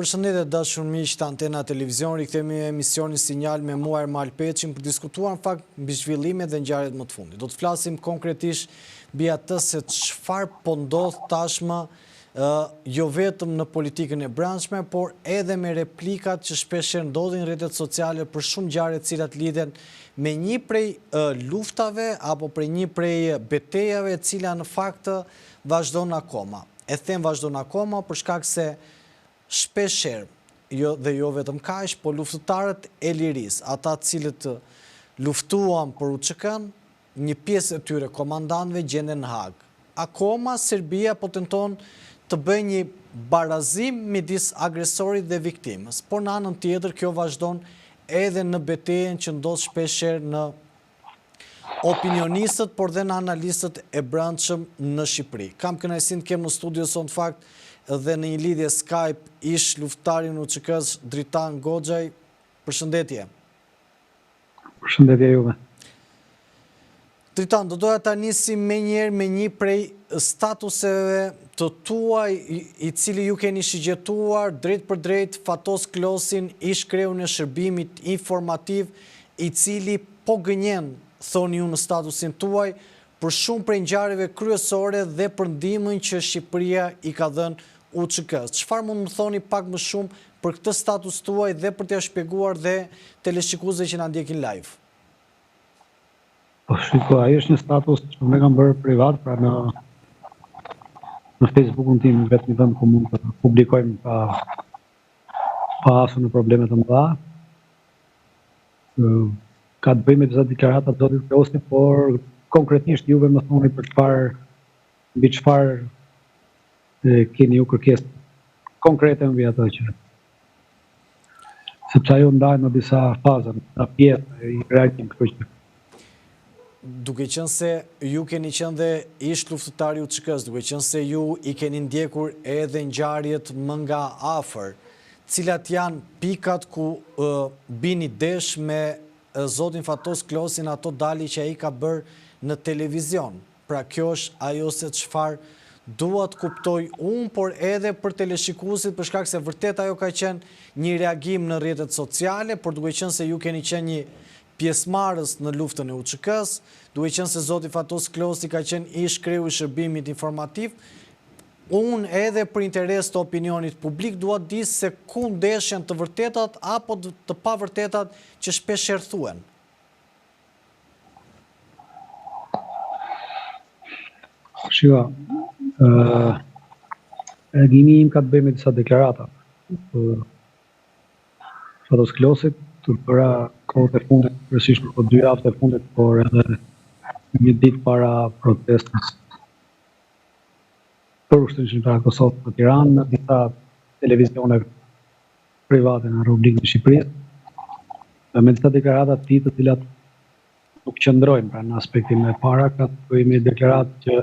Përshëndetje dashur miq të Antena Televizion, rikthehemi në emisionin Sinjal me mua Ermal Peçin për diskutuar në fakt mbi zhvillimet dhe ngjarjet më të fundit. Do të flasim konkretisht mbi atë se çfarë po ndodh tashmë jo vetëm në politikën e brendshme, por edhe me replikat që shpesh ndodhin në rrjetet sociale për shumë ngjarje të cilat lidhen me një prej luftave apo për një prej betejave e cila në fakt vazhdon akoma. E them vazhdon akoma për shkak se shpesher, dhe jo vetëm kaq, po luftëtarët e lirisë, ata cilët luftuan për UÇK-n, një pjesë e tyre komandantëve gjenden në Hag. Akoma Serbia po tenton të bëjë një barazim midis agresorit dhe viktimës, por në anën tjetër kjo vazhdon edhe në betejën që ndodh shpeshherë në opinionistët, por dhe në analistët e brendshëm në Shqipëri. Kam kënaqësinë të kem në studio sot në fakt dhe në një lidhje Skype ish luftarin UÇK-s Dritan Goxhaj. Përshëndetje. Përshëndetje juve. Dritan, do doja ta nisim menjëherë me një prej statuseve të tuaj i cili ju keni shigjetuar drejt për drejt Fatos Klosin, ish kreun e shërbimit informativ, i cili po gënjen, thoni ju në statusin tuaj, për shumë prej ngjarjeve kryesore dhe për ndihmën që Shqipëria i ka dhënë UÇK-s. Çfarë mund të thoni pak më shumë për këtë status tuaj dhe për t'ia shpjeguar dhe teleshikuesve që na ndjekin live? Po shiko, ai është një status që ne kam bërë privat, pra në Facebook-un tim, vetëm vend ku mund të publikojmë pa asnjë në probleme të mëdha. Ka të bëjë me disa deklarata të zotit Klosi, por konkretisht juve më thoni për mbi çfarë keni ju kërkesë konkrete mbi atë që. Sepse ajo ndahet në disa faza, në pjesë i reagimit kështu që. Duke qenë se ju keni qenë dhe ish luftëtari i UÇK-s, duke qenë se ju i keni ndjekur edhe ngjarjet më nga afër, cilat janë pikat ku bini desh me zotin Fatos Klosin, ato dali që ai ka bërë në televizion. Pra kjo është ajo se çfarë dua të kuptoj unë, por edhe për teleshikuesit, për shkak se vërtet ajo ka qenë një reagim në rrjetet sociale, por duke qenë se ju keni qenë një pjesëmarrës në luftën e UÇK-s, duke qenë se zoti Fatos Klosi ka qenë ish kreu i shërbimit informativ, unë edhe për interes të opinionit publik dua të di se ku ndeshen të vërtetat apo të pavërtetat që shpesh thuhen. Shiko, reagimi im ka të bëjë me disa deklarata. Fatos Klosit, të bëra kohët e fundit, kryesisht për 2 javë të fundit, por edhe një ditë para protestës për ushtrin shqiptar Kosovë në Tiranë, në disa televizione private në Republikën e Shqipërisë, me disa deklarata të tij të cilat nuk qëndrojnë pra në aspektin e para, ka të bëjë me deklaratë që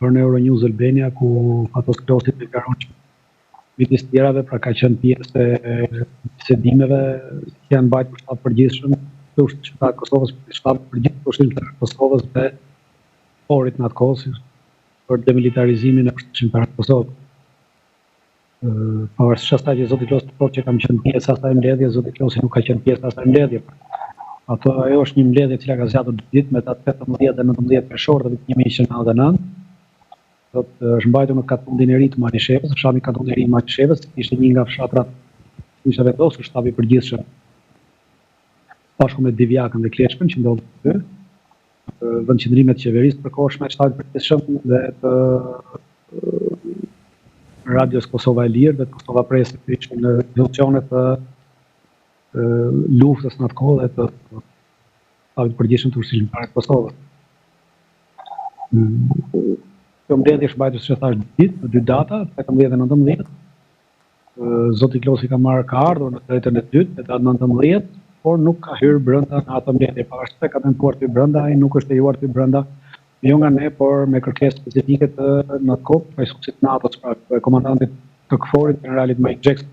për në Euronews Albania, ku Fatos Klosi deklaron që midis tjerave, pra ka qenë pjesë e bisedimeve që janë mbajtur për shtatë përgjithshëm të ushtrit shqiptar Kosovës, për shtatë përgjithshëm të ushtrit shqiptar Kosovës dhe forit në atë kohë për demilitarizimin e ushtrit shqiptar Kosovës. Pavarësisht asaj që zoti Klosi thotë që kam qenë pjesë asaj mbledhje, zoti Klosi nuk ka qenë pjesë asaj mbledhje. Ajo është një mbledhje e cila ka zgjatur 2 ditë me datë 18 dhe 19 qershor të vitit 1999. Është mbajtur në katundin e ri të Malishevës, fshati katundin e ri i Malishevës, ishte një nga fshatrat ku ishte vendosur shtabi i përgjithshëm bashku me Divjakën dhe Kleçkën që ndodhin këtu. Vendqëndrimet e qeverisë përkohshme të shtabit përgjithshëm dhe të Radios Kosova e Lirë dhe të Kosova Press, që ishin në institucione të luftës në atë kohë dhe të shtabit përgjithshëm të ushtrisë shqiptare të Kosovës. Kjo mbledhje është mbajtur, siç e thash, 2 ditë, 2 data, 18 dhe 19. Zoti Klosi ka ardhur në drejtën e dytë, në datën 19, por nuk ka hyrë brenda në atë mbledhje. Pavarësisht se ka tentuar të hyrë brenda, ai nuk është lejuar të hyrë brenda, jo nga ne, por me kërkesë specifike të në atë kohë, pajisuksit NATO-s, pra komandantit të KFOR-it, generalit Mike Jackson.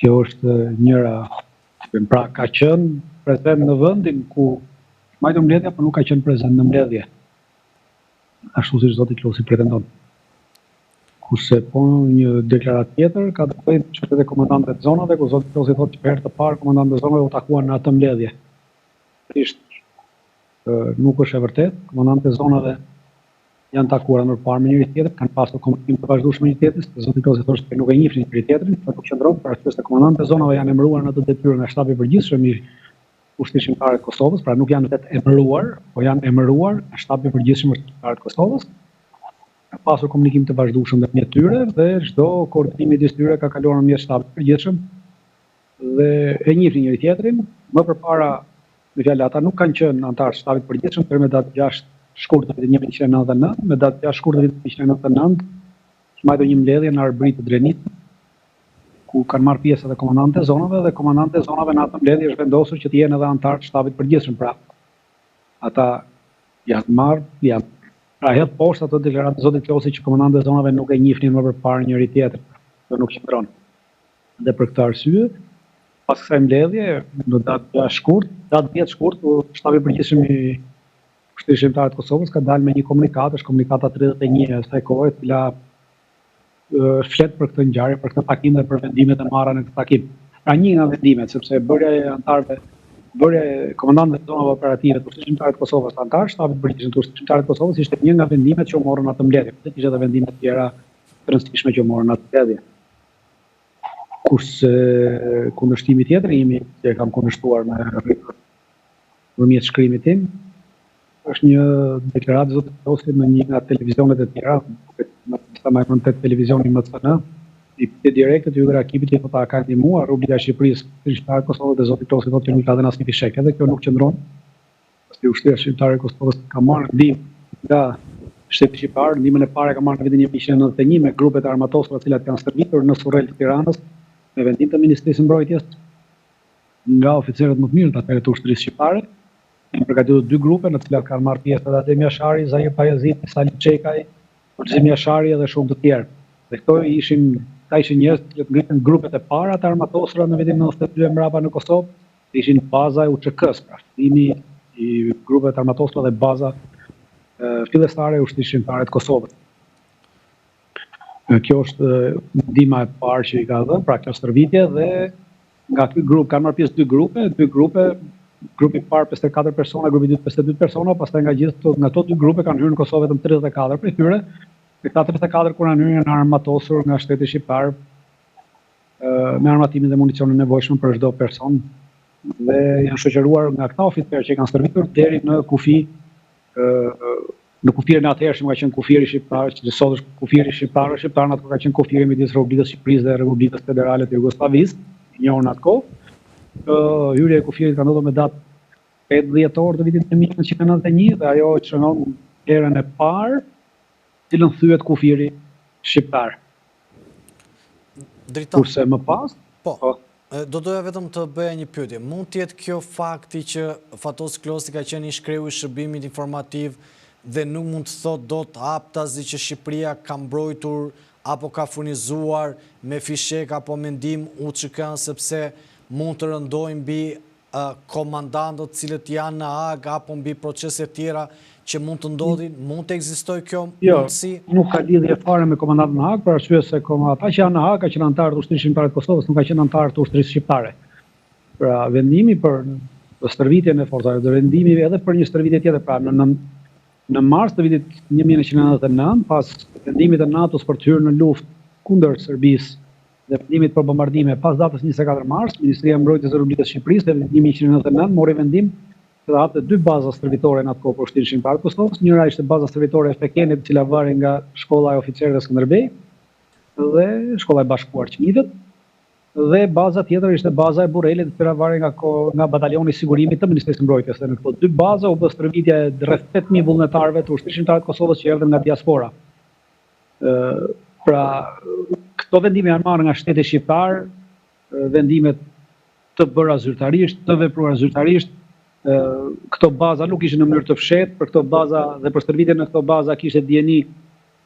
Kjo është njëra, pra ka qenë prezent në vendin ku mbajtur mbledhja, por nuk ka qenë prezent në mbledhje. Ashtu siç zoti Klosi pretendon. Kurse po një deklaratë tjetër ka të bëjë me çështjet e komandantëve të zonave, ku zoti Klosi thotë që për herë të parë komandantët e zonave u takuan në atë mbledhje. Nuk është e vërtet, komandantët e zonave janë takuar më parë me njëri tjetrin, kanë pasur komunikim të vazhdueshëm me njëri tjetrin, se zoti Klosi thotë se nuk e njihnin njëri tjetrin, por nuk qëndron për arsye se komandantët e zonave janë emëruar në atë detyrë nga shtabi i përgjithshëm i Ushtrisë Shqiptare të Kosovës, pra nuk janë vetë emëruar, po janë emëruar nga shtabi i përgjithshëm i Ushtrisë Shqiptare të Kosovës. Ka pasur komunikim të vazhdueshëm ndërmjet tyre dhe çdo koordinim midis tyre ka kaluar nëpërmjet shtabit të përgjithshëm dhe e njihnin njëri tjetrin. Më përpara, me fjalë ata nuk kanë qenë antar të shtabit të përgjithshëm për me datë 6 shkurt të vitit 1999, me datë 6 shkurt të vitit 1999, mbajtur një mbledhje në Arbrit të Drenit, ku kanë marrë pjesë edhe komandantët e zonave dhe komandantët e zonave në atë mbledhje është vendosur që të jenë edhe antar të shtabit të përgjithshëm. Pra, ata pra hedh poshtë ato deklaratë zotit Klosi që komandantët e zonave nuk e njihnin më përpara njëri tjetrin, dhe nuk qëndron. Dhe për këtë arsye, pas kësaj mbledhje, në datë 10 shkurt, shtabi i përgjithshëm i Ushtrisë Shqiptare të Kosovës ka dalë me një komunikat, është komunikata 31 e kësaj kohe, e cila flet për këtë ngjarje, për këtë takim dhe për vendimet e marra në këtë takim. Pra një nga vendimet, sepse bërja e komandantëve të zonave operative të Ushtrisë Shqiptare të Kosovës antar shtabit të përgjithshëm të Ushtrisë Shqiptare të Kosovës ishte një nga vendimet që u morën në atë mbledhje. Dhe kishte edhe vendime të tjera të rëndësishme që u morën në atë mbledhje. Kurse kundërshtimi tjetër që e kam kundërshtuar nëpërmjet shkrimit tim, është një deklaratë zotit Klosi në një nga televizionet e tjera, sa më e televizioni MCN, i direktët i Yllir Akipit që thotë ka ndihmuar Republika e Shqipërisë, Shqiptarët e Kosovës dhe zoti Klosi thotë që nuk ka dhënë asnjë fishek, edhe kjo nuk qëndron. Pasi Ushtria Shqiptare e Kosovës ka marrë ndihmë nga shteti shqiptar, ndihmën e parë ka marrë në vitin 1991 me grupet e armatosura të cilat janë stërvitur në Surrel të Tiranës me vendim të Ministrisë së Mbrojtjes nga oficerët më të mirë të atëherë të Ushtrisë Shqiptare. Kanë përgatitur 2 grupe në të cilat kanë marrë pjesë edhe Adem Jashari, Zahir Pajazit, Salim Çekaj, Ulzim Jashari dhe shumë të tjerë. Dhe këto ishin njerëz që ngritën grupet e para të armatosura në vitin 92 mbrapa në Kosovë, ishin baza e UÇK-s, pra shtimi i grupeve të armatosura dhe baza fillestare e Ushtrisë Shqiptare të Kosovës. Kjo është ndihma e parë që i ka dhënë, pra kjo stërvitje, dhe nga ky grup kanë marrë pjesë 2 grupe, grupi i parë 54 persona, grupi i dytë 52 persona, pastaj nga ato 2 grupe kanë hyrë në Kosovë vetëm 34 prej tyre. Këta 34 kur kanë hyrë në armatosur nga shteti shqiptar me armatimin dhe municionin e nevojshëm për çdo person dhe janë shoqëruar nga këta oficerë që kanë stërvitur deri në kufi në kufirin e atëhershëm ka qenë kufiri shqiptar, që sot është kufiri shqiptar në atë kohë ka qenë kufiri midis Republikës së Shqipërisë dhe Republikës Federale të Jugosllavisë, i njohur në atë kohë. Hyrja e kufirit ka ndodhur me datë 8 dhjetor të vitit 1991 dhe ajo shënon herën e parë cilën thyet kufiri shqiptar. Kurse më pas... Do doja vetëm të bëja një pyetje. Mund të jetë kjo fakti që Fatos Klosi ka qenë i shkreu i shërbimit informativ dhe nuk mund të thotë dot aptazi që Shqipëria ka mbrojtur apo ka furnizuar me fishek apo mendim UÇK-n, sepse mund të rëndojnë mbi komandantët cilët janë në Hag apo mbi procese tjera që mund të ndodhin, mund të ekzistojë kjo mundësi? Jo, nuk ka lidhje fare me komandantët në Hag, për arsye se ata që janë në Hag ka qenë antarë të Ushtrisë Shqiptare të Kosovës, nuk ka qenë antarë të Ushtrisë Shqiptare. Pra vendimi për stërvitjen e forcave, dhe vendimi edhe për një stërvitje tjetër, pra në mars të vitit 1999, pas vendimit të NATO-s për të hyrë në luftë kundër Serbisë dhe vendimit për bombardime pas datës 24 mars, Ministria e Mbrojtjes e Republikës së Shqipërisë në vitin 1999 mori vendim të hapte 2 baza stërvitore në atë kohë për Ushtrisë Shqiptare të Kosovës. Njëra ishte baza stërvitore e Fekenit, e cila varej nga shkolla e oficerëve Skënderbej dhe shkolla e bashkuar Qenitët, dhe baza tjetër ishte baza e Burrelit, e cila varej nga batalioni i sigurimit të Ministrisë së Mbrojtjes. Dhe në këto 2 baza u bë stërvitje rreth 8000 vullnetarëve të Ushtrisë Shqiptare të Kosovës që erdhën nga diaspora. Pra, këto vendime janë marrë nga shteti shqiptar, vendimet të bëra zyrtarisht, të vepruara zyrtarisht. Këto baza nuk ishin në mënyrë të fshehtë, për këto baza dhe për stërvitjen në këto baza kishte dieni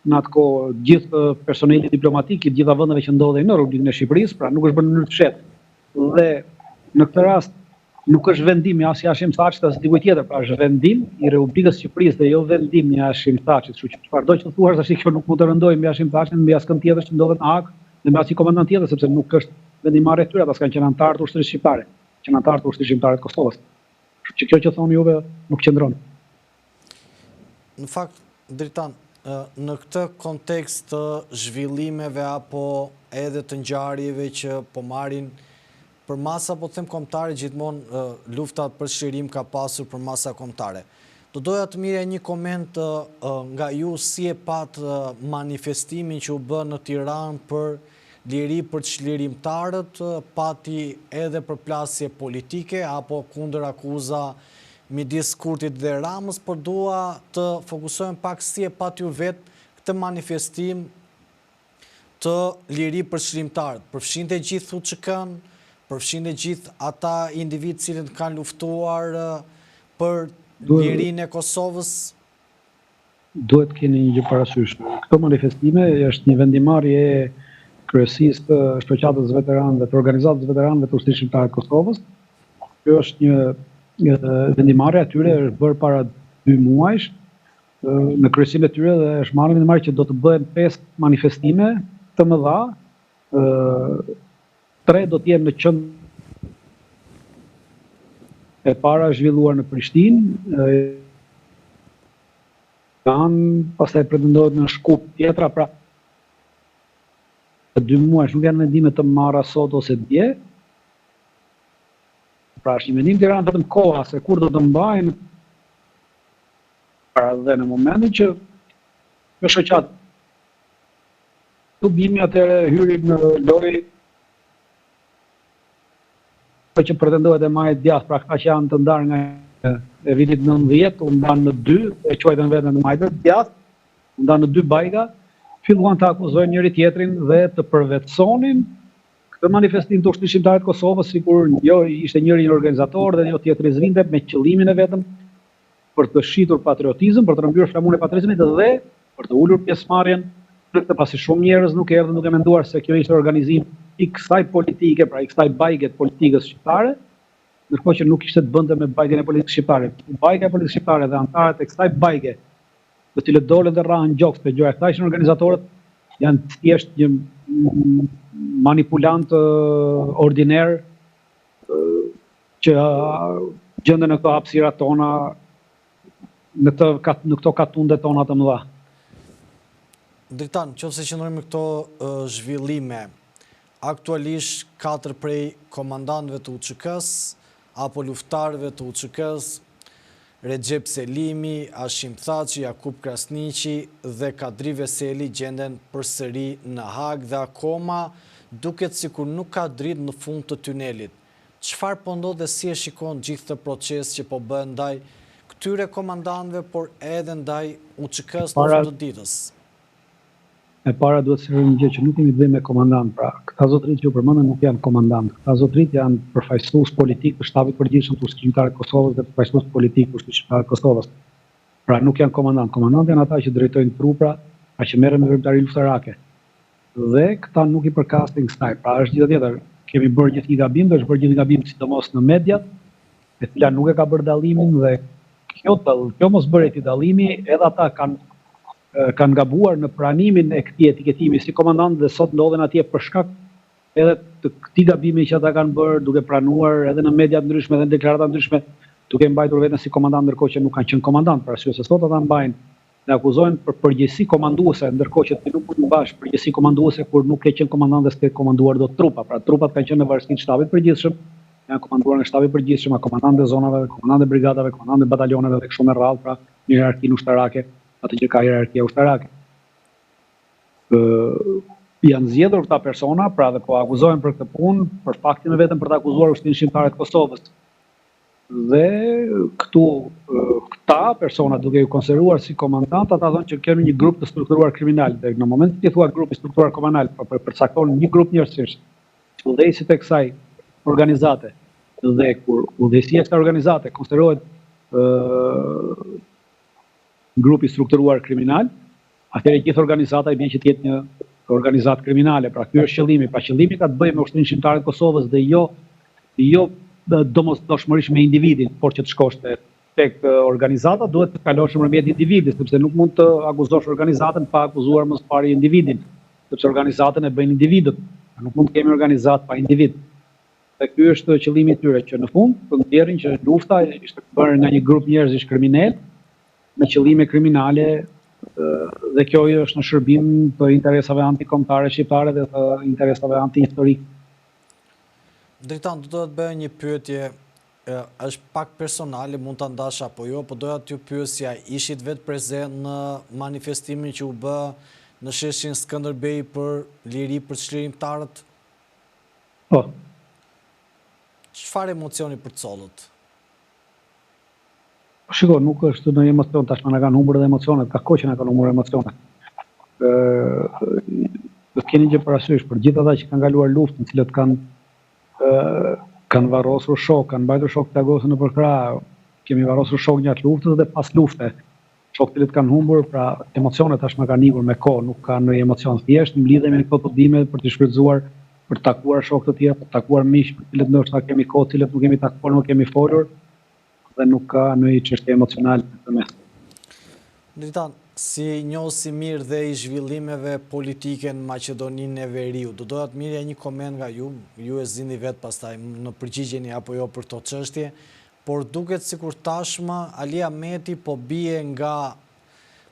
në atë kohë gjithë personeli diplomatik i gjitha vendeve që ndodhej në Republikën e Shqipërisë, pra nuk është bërë në mënyrë të fshehtë. Dhe në këtë rast nuk është vendim i as i Hashim Thaçit as dikujt tjetër, pra është vendim i Republikës së Shqipërisë dhe jo vendim i Hashim Thaçit, kështu që çfarëdo që thuash tash kjo nuk mund të rëndojë mbi Hashim Thaçin, mbi askën tjetër që ndodhet në Hag, dhe mbi asnjë komandant tjetër, sepse nuk është vendimarrja e tyre, ata s'kanë qenë anëtarë të ushtrisë shqiptare, qenë anëtarë të ushtrisë shqiptare të Kosovës. Kështu që kjo që thoni juve nuk qëndron. Në fakt, Dritan, në këtë kontekst të zhvillimeve apo edhe të ngjarjeve që po marrin për masa, po të them kombëtare, gjithmonë lufta për shërim ka pasur për masa kombëtare. Do doja të mirë një koment nga ju si e pat manifestimin që u bë në Tiranë për liri për çlirimtarët, pati edhe përplasje politike apo kundër akuza midis Kurtit dhe Ramës, por dua të fokusohem pak si e pat ju vetë këtë manifestim të liri për çlirimtarët. Përfshinte gjithë UÇK-n, përfshinte gjithë ata individ cilët kanë luftuar për lirinë e Kosovës? Duhet keni një gjë parasysh. Këto manifestime është një vendimarrje e kryesisë të shoqatës veteranëve, të organizatës veteranëve të ushtrisë shqiptare të Kosovës. Kjo është një vendimarrje atyre, është bërë para 2 muajsh në kryesim e tyre, dhe është marrë vendimarrje që do të bëhen 5 manifestime të mëdha. 3 do të jenë në qendër e para zhvilluar në Prishtinë, pastaj pretendohet në Shkup tjetra, pra 2 muaj nuk janë vendime të marra sot ose dje. Pra është një vendim Tiranë vetëm koha se kur do të mbajnë, pra dhe në momentin që kjo shoqat bimi atëherë hyrim në lojë që pretendohet e majt djathtë, pra këta që janë të ndarë nga e vitit 90, u ndanë në 2, e quajtën vetën në majtët djathtë, u ndanë në 2 bajga, filluan të akuzojnë njëri tjetrin dhe të përvetësonin këtë manifestim të ushtrisë shqiptare të Kosovës, sikur jo ishte njëri një organizator dhe jo tjetri zvinte, me qëllimin e vetëm për të shitur patriotizëm, për të rëmbyer flamurin e patriotizmit dhe për të ulur pjesëmarrjen në këtë, pasi shumë njerëz nuk erdhën duke menduar se kjo ishte organizim i kësaj politike, pra i kësaj bajge të politikës shqiptare, ndërkohë që nuk ishte të bënte me bajgen e politikës shqiptare. Bajga e politikës shqiptare dhe anëtarët e kësaj bajge, të cilët dolën dhe rrahen gjokë të gjëra, këta ishin organizatorët, janë thjesht një manipulant ordiner që gjenden në këto hapësira tona, në këto katunde tona të mëdha. Dritan, nëse qëndrojmë me këto zhvillime, aktualisht 4 prej komandantëve të UÇK-s apo luftarëve të UÇK-s, Recep Selimi, Hashim Thaçi, Jakub Krasniqi dhe Kadri Veseli gjenden përsëri në Hag dhe akoma duket sikur nuk ka dritë në fund të tunelit. Çfarë po ndodh dhe si e shikon gjithë këtë proces që po bën ndaj këtyre komandantëve, por edhe ndaj UÇK-s në fund të ditës? E para duhet të sqarojmë një gjë që nuk kemi të bëjmë me komandant, pra këta zotërit që u përmendën nuk janë komandant. Këta zotërit janë përfaqësues politik të shtabit përgjithshëm të ushtrisë shqiptare të Kosovës dhe përfaqësues politik të ushtrisë shqiptare të Kosovës. Pra nuk janë komandant. Komandant janë ata që drejtojnë trupra, pra që merren me veprimtari luftarake. Dhe këta nuk i përkasin kësaj. Pra është gjë tjetër. Kemi bërë gjithë një gabim, dhe është bërë gjithë një gabim sidomos në mediat, e cila nuk e ka bërë dallimin, dhe kjo mosbërje e dallimit edhe ata kanë gabuar në pranimin e këtij etiketimi si komandant, dhe sot ndodhen atje për shkak edhe të këtij gabimi që ata kanë bërë, duke pranuar edhe në media të ndryshme dhe në deklarata ndryshme, duke mbajtur veten si komandant ndërkohë që nuk kanë qenë komandant, për arsye se sot ata mbajnë dhe akuzojnë për përgjegjësi komanduese, ndërkohë që ti nuk mund të mbash përgjegjësi komanduese kur nuk ke qenë komandant dhe s'ke komanduar dot trupa. Pra trupat kanë qenë në varësinë e shtabit përgjithshëm, janë komanduar nga shtabi përgjithshëm, komandantë zonave, komandantë brigadave, komandantë batalioneve dhe kështu me radhë, pra në hierarkinë ushtarake, atë që ka hierarkia ushtarake. Janë zgjedhur këta persona, pra dhe po akuzohen për këtë punë, për faktin e vetëm për të akuzuar ushtrinë shqiptare të Kosovës. Dhe këta persona, duke ju konsideruar si komandant, ata thonë që kemi një grup të strukturuar kriminal, dhe në moment që thua grup i strukturuar kriminal, përcakton një grup njerëzish, udhëheqësit e kësaj organizate, dhe kur udhëheqësia e kësaj organizate konsiderohet grupi strukturuar kriminal, atëherë gjithë organizata i bën që të jetë një organizatë kriminale. Pra ky është qëllimi. Pra qëllimi ka të bëjë me ushtrinë shqiptare të Kosovës dhe jo domosdoshmërisht me individin, por që të shkosh tek organizata, duhet të kalosh nëpërmjet individit, sepse nuk mund të akuzosh organizatën pa akuzuar më së pari individin, sepse organizatën e bëjnë individët. Nuk mund të kemi organizatë pa individ. Dhe ky është qëllimi i tyre, që në fund të nxjerrin që lufta ishte bërë nga një grup njerëzish kriminal me qëllime kriminale, dhe kjo është në shërbim të interesave antikombëtare shqiptare dhe të interesave antihistorike. Dritan, do të bëj një pyetje, është pak personale, mund ta ndash apo jo, po doja t'ju pyesja, ishit vetë prezent në manifestimin që u bë në sheshin Skënderbej për liri për çlirimtarët? Po. Çfarë emocioni përcollët? Shiko, nuk është në emocion, tashmë na kanë humbur edhe emocionet, ka kohë që na kanë humbur emocionet. Do të keni gjë parasysh për gjithë ata që kanë kaluar luftën, të cilët kanë varrosur shok, kanë mbajtur shok të agosën në përkrah, kemi varrosur shok gjatë luftës dhe pas lufte. Shok të cilët kanë humbur, pra emocionet tashmë kanë ikur me kohë, nuk kanë ndonjë emocion, thjesht mblidhemi në këto tudime për të shfrytzuar, për të takuar shok të tjerë, për të takuar miq, për të cilët ndoshta kemi kohë, të cilët nuk kemi takuar, nuk kemi folur, dhe nuk ka ndonjë çështje emocionale në mes. Dritan, si njohësi mirë dhe i zhvillimeve politike në Maqedoninë e Veriut, do doja të mirja një koment nga ju e zini vetë pastaj në përgjigjeni apo jo për to çështje, por duket sikur tashmë Ali Ahmeti po bie nga,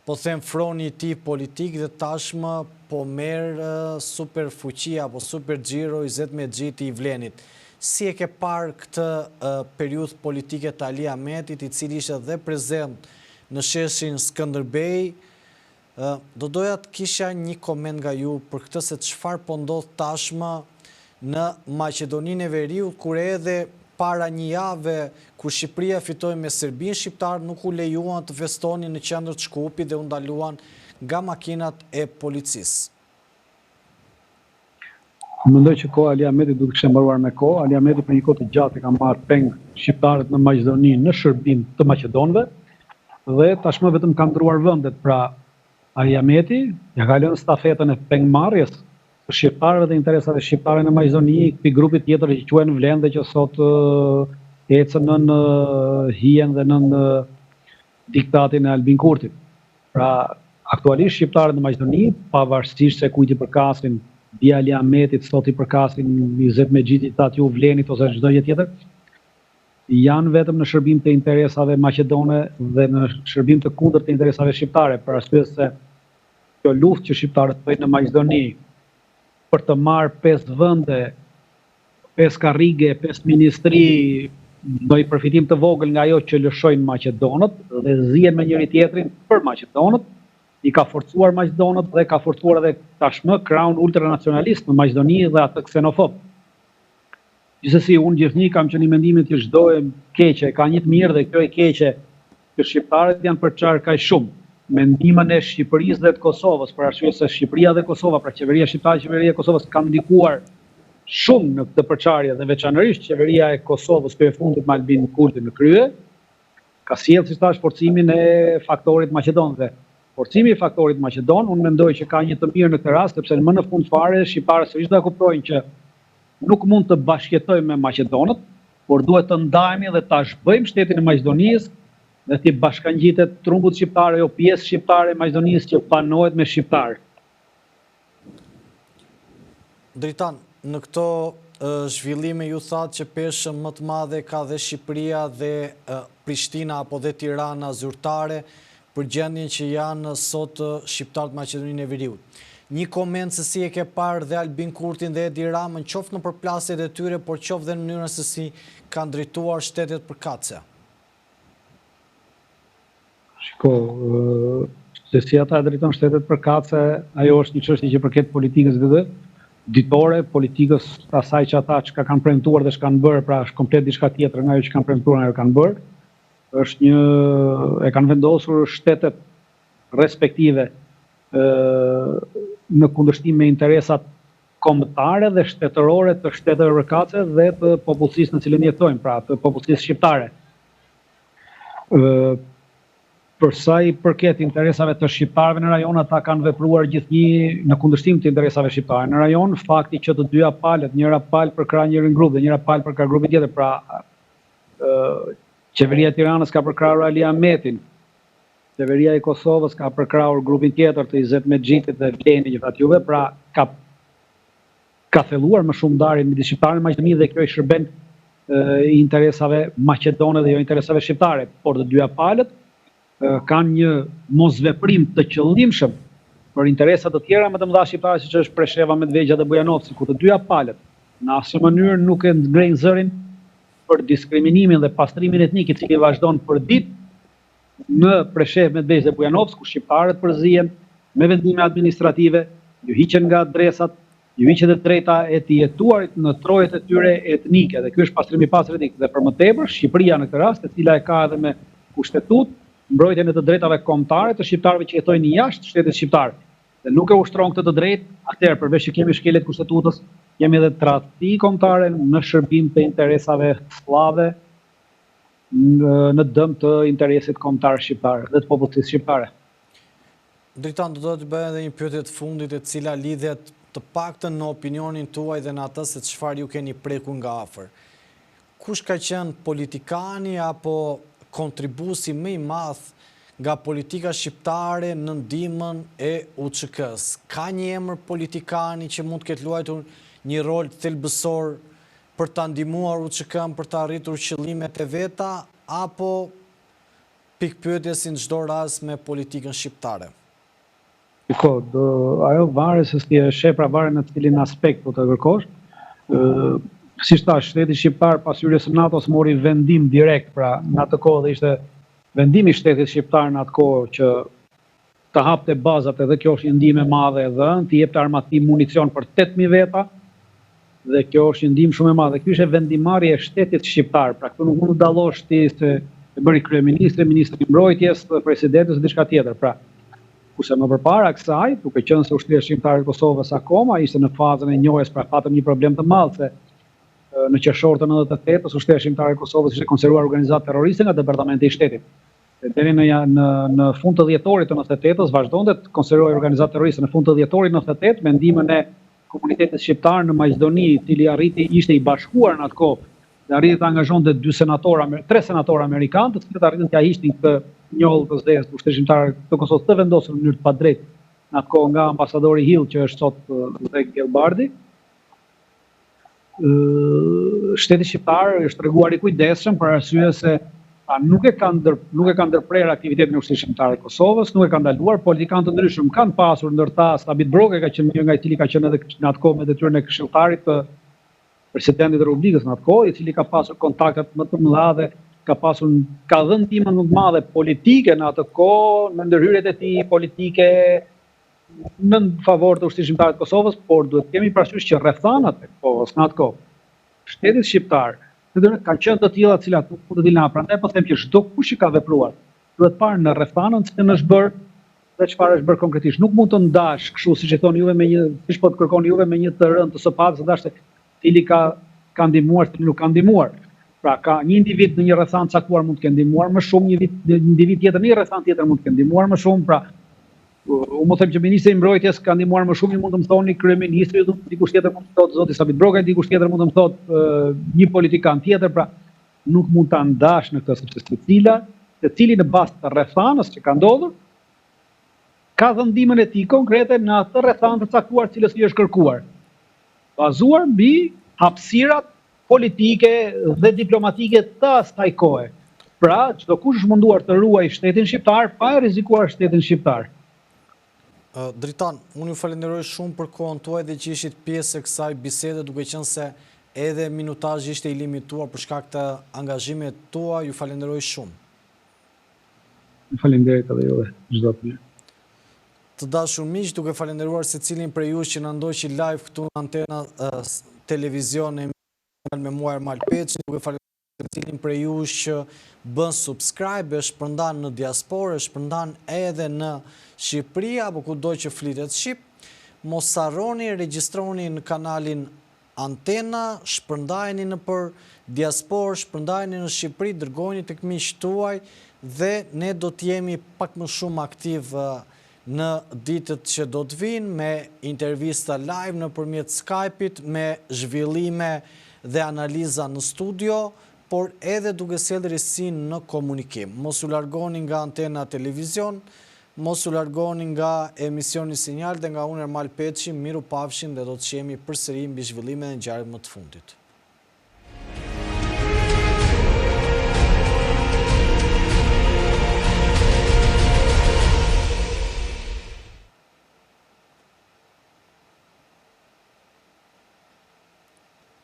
po them, froni i tij politik dhe tashmë po merr super fuqia apo super xhiro 20 me xhiti i Vlenit. Si e ke parë këtë periudhë politike të Ali Ahmetit, i cili ishte dhe prezent në sheshin Skënderbej? Do doja të kisha një koment nga ju për këtë, se çfarë po ndodh tashmë në Maqedoninë e Veriut, kur edhe para një jave kur Shqipëria fitoi me Serbinë, shqiptarët nuk u lejuan të festonin në qendër të Shkupit dhe u ndaluan nga makinat e policisë. Mendoj që koha Ali Ahmetit duhet të kishte mbaruar me kohë. Ali Ahmeti për një kohë të gjatë ka marrë peng shqiptarët në Maqedoni në shërbim të maqedonëve dhe tashmë vetëm ka ndruar vendet. Pra Ali Ahmeti ja ka lënë stafetën e pengmarrjes të shqiptarëve dhe interesave shqiptare në Maqedoni, këtij grupi tjetër që quhen Vlendë, që sot ecën në hijen dhe në diktatin e Albin Kurtit. Pra aktualisht shqiptarët në Maqedoni, pavarësisht se kujt i përkasin bia Ali Ahmetit, sot i përkasin 20 me xhitit aty u Vlenit ose çdo gjë tjetër, janë vetëm në shërbim të interesave maqedone dhe në shërbim të kundërt të interesave shqiptare, për arsye se kjo luftë që shqiptarët bëjnë në Maqedoni për të marrë 5 vende, 5 karrige, 5 ministri, ndonjë përfitim të vogël nga ajo që lëshojnë maqedonët dhe zihen me njëri tjetrin për maqedonët, i ka forcuar maqedonët dhe ka forcuar edhe tashmë kraun ultranacionalist në Maqedoni dhe atë ksenofob. Gjithsesi, unë gjithnjë kam qenë mendimin që çdo e keqe ka një të mirë dhe kjo e keqe që shqiptarët janë përçar kaq shumë me ndihmën e Shqipërisë dhe të Kosovës, për arsye se Shqipëria dhe Kosova, pra qeveria shqiptare, qeveria e Kosovës kanë ndikuar shumë në këtë përçarje dhe veçanërisht qeveria e Kosovës për e fundit me Albin Kurtin në krye, ka sjellë, si thash, forcimin e faktorit maqedon dhe forcimi i faktorit maqedon, unë mendoj që ka një të mirë në këtë rast, sepse më në fund fare shqiptarët sërish do kuptojnë që nuk mund të bashkëjetojmë me maqedonët, por duhet të ndajemi dhe ta zhbëjmë shtetin e Maqedonisë dhe të bashkangjitet trumbut shqiptar, jo pjesë shqiptare e Maqedonisë që panohet me shqiptar. Dritan, në këto zhvillime ju thatë që peshën më të madhe ka dhe Shqipëria dhe Prishtina apo dhe Tirana zyrtare për gjendjen që janë sot shqiptarët Maqedoninë e Veriut. Një koment se si e ke parë dhe Albin Kurtin dhe Edi Ramën, qoftë në përplasjet e tyre, por qoftë dhe në mënyrën se si kanë drejtuar shtetet përkatëse. Shiko, se si ata drejton shtetet përkatëse, ajo është një çështje që përket politikës ditore, politikës asaj që ata që kanë premtuar dhe që kanë bërë, pra është komplet diçka tjetër nga ajo që kanë premtuar ajo kanë bërë. Është e kanë vendosur shtetet respektive në kundërshtim me interesat kombëtare dhe shtetërore të shteteve përkatëse dhe të popullsisë në cilën jetojnë, pra të popullsisë shqiptare. Për sa i përket interesave të shqiptarëve në rajon, ata kanë vepruar gjithnjë në kundërshtim të interesave shqiptare në rajon. Fakti që të dyja palët, njëra palë përkrah njërin grup dhe njëra palë përkrah grupin tjetër, pra qeveria e Tiranës ka përkrahur Ali Ahmetin, qeveria e Kosovës ka përkrahur grupin tjetër të Izet Mexhitit dhe Vleni gjithatë juve, pra ka thelluar më shumë ndarjen midis shqiptarëve dhe Maqedonisë dhe kjo i shërben interesave maqedone dhe jo interesave shqiptare, por të dyja palët kanë një mosveprim të qëllimshëm për interesat të tjera më të mëdha shqiptare, siç është Presheva, Medvegja dhe Bujanovci, ku të dyja palët në asnjë mënyrë nuk e ngrenë zërin për diskriminimin dhe pastrimin etnik i cili vazhdon për ditë në Preshevë, Medvegj dhe Bujanovc, ku shqiptarët përzihen me vendime administrative, ju hiqen nga adresat, ju hiqet e drejta e të jetuarit në trojet e tyre etnike, dhe ky është pastrim i pasur etnik. Dhe për më tepër, Shqipëria në këtë rast, e cila e ka edhe me kushtetut mbrojtjen e të drejtave kombëtare të shqiptarëve që jetojnë jashtë shtetit shqiptar. Dhe nuk e ushtron këtë të drejtë, atëherë përveç që kemi shkeljet kushtetutës, kemi edhe tradhti kombëtare në shërbim të interesave slave në dëm të interesit kombëtar shqiptar dhe të popullsisë shqiptare. Dritan, do të bëj edhe një pyetje të fundit, e cila lidhet të paktën në opinionin tuaj dhe në atë se çfarë ju keni prekur nga afër. Kush ka qenë politikani apo kontribusi më i madh nga politika shqiptare në ndihmën e UÇK-s? Ka një emër politikani që mund të ketë luajtur një rol thelbësor për ta ndihmuar UÇK-n për të arritur qëllimet e veta, apo pikpyetje si në çdo rast me politikën shqiptare? Ajo varet se si e sheh, pra varet në cilin aspekt do të kërkosh. Si thash, shteti shqiptar pas hyrjes së NATO-s mori vendim direkt, pra në atë kohë dhe ishte vendimi i shtetit shqiptar në atë kohë që të hapte bazat, edhe kjo është një ndihmë e madhe edhe të jepte armatim municion për 8.000 veta, dhe kjo është një ndihmë shumë e madhe. Ky ishte vendimarrje e shtetit shqiptar, pra këtu nuk mund të dallosh ti se e bëri kryeministri, ministri i mbrojtjes, presidenti ose diçka tjetër. Pra, kurse më përpara kësaj, duke qenë se ushtria shqiptare e Kosovës akoma ishte në fazën e njohjes, pra patëm një problem të madh se në qershor të 98-s, ushtria shqiptare e Kosovës ishte konsideruar organizatë terroriste nga Departamenti i Shtetit. Deri në fund të dhjetorit të 98-s vazhdonte të konsiderohej organizatë terroriste. Në fund të dhjetorit 98, me ndihmën e komunitetit shqiptar në Maqedoni, i cili ishte i bashkuar në atë kohë, dhe arriti të angazhonte 3 senatorë amerikanë, të cilët arritën t'ia hiqnin këtë njohull të zdes të ushtrisë shqiptare të Kosovës të vendosur në mënyrë të padrejtë në atë kohë nga ambasadori Hill, që është sot dhe Gelbardi. Shteti shqiptar është treguar i kujdesshëm për arsye se nuk e kanë ndërprer aktivitetin e ushtrisë shqiptare të Kosovës, nuk e kanë ndaluar. Politikanë të ndryshëm kanë pasur, ndërta Stabit Broke ka qenë një nga i cili ka qenë edhe në atë kohë me detyrën e këshilltarit të presidentit të Republikës në atë kohë, i cili ka pasur kontaktet më të mëdha dhe ka dhënë ndihmën më të madhe politike në atë kohë, në ndërhyrjet e tij politike në favor të ushtrisë shqiptare të Kosovës, por duhet kemi parasysh që rrethanat e Kosovës në atë kohë, shtetit shqiptar, kanë qenë të tilla të cilat nuk mund të dilna. Prandaj po them që çdo kush që ka vepruar duhet parë në rrethanën se në është bërë dhe çfarë është bërë konkretisht. Nuk mund të ndash kështu siç e thoni juve siç po të kërkoni juve me një të rënd të sopatës, ndash se cili ka ndihmuar, cili nuk ka ndihmuar. Pra ka një individ në një rrethanë caktuar mund të kenë ndihmuar më shumë, një individ tjetër në një rrethanë tjetër mund të kenë ndihmuar më shumë. Pra unë më them që ministri i mbrojtjes ka ndihmuar më shumë, mund të më thoni kryeministri, dikush tjetër mund të thotë zoti Stabit Broka, dikush tjetër mund të më thotë një politikan tjetër. Pra nuk mund ta ndash në këtë, sepse secili në bazë të rrethanës që ka ndodhur ka dhënë ndihmën e tij konkrete në atë rrethanë të caktuar cilës i është kërkuar, bazuar mbi hapësirat politike dhe diplomatike të asaj kohe. Pra çdo kush është munduar të ruajë shtetin shqiptar pa e rrezikuar shtetin shqiptar. Dritan, unë ju falenderoj shumë për kohën tuaj dhe që ishit pjesë e kësaj bisede, duke qenë se edhe minutazhi ishte i limituar për shkak të angazhimit tuaj. Ju falenderoj shumë. Faleminderit edhe juve, çdo të mirë. Të dashur miq, duke falenderuar secilin prej jush që na ndoqi live këtu në antena televizion me Muar Malpeçi, duke falenderuar secilin prej jush që bën subscribe, është shpërndan në diasporë, është shpërndan edhe në Shqipëri apo kudo që flitet shqip. Mos harroni, regjistroni në kanalin Antena, shpërndajeni në për diasporë, shpërndajeni në Shqipëri, dërgojeni tek miqtë tuaj dhe ne do të jemi pak më shumë aktiv në ditët që do të vinë me intervista live nëpërmjet Skype-it, me zhvillime dhe analiza në studio, por edhe duke sjellë ristësinë në komunikim. Mos u largoni nga Antena Televizion, mos u largoni nga emisioni Sinjal dhe nga unë Ermal Peçi, miru pafshim dhe do të shihemi përsëri mbi zhvillimet e ngjarjeve më të fundit.